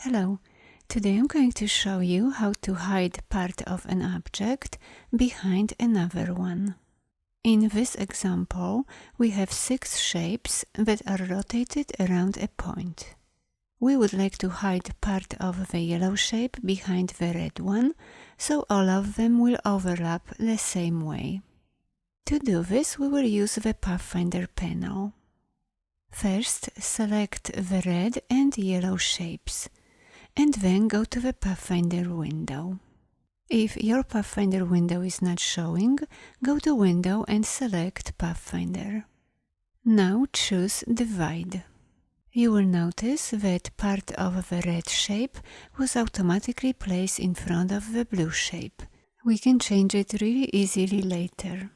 Hello, today I'm going to show you how to hide part of an object behind another one. In this example, we have 6 shapes that are rotated around a point. We would like to hide part of the yellow shape behind the red one, so all of them will overlap the same way. To do this, we will use the Pathfinder panel. First, select the red and yellow shapes, and then go to the Pathfinder window. If your Pathfinder window is not showing, go to Window and select Pathfinder. Now choose Divide. You will notice that part of the red shape was automatically placed in front of the blue shape. We can change it really easily later.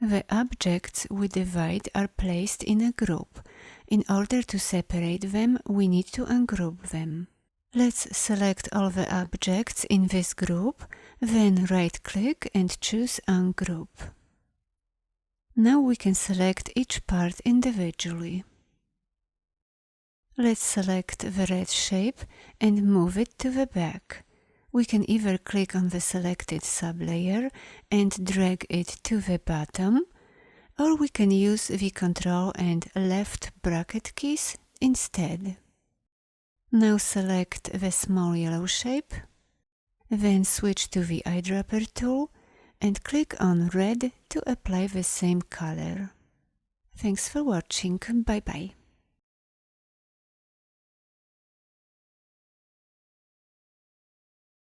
The objects we divide are placed in a group. In order to separate them, we need to ungroup them. Let's select all the objects in this group, then right-click and choose Ungroup. Now we can select each part individually. Let's select the red shape and move it to the back. We can either click on the selected sublayer and drag it to the bottom, or we can use the Ctrl and left bracket keys instead. Now select the small yellow shape, then switch to the eyedropper tool and click on red to apply the same color. Thanks for watching, bye bye.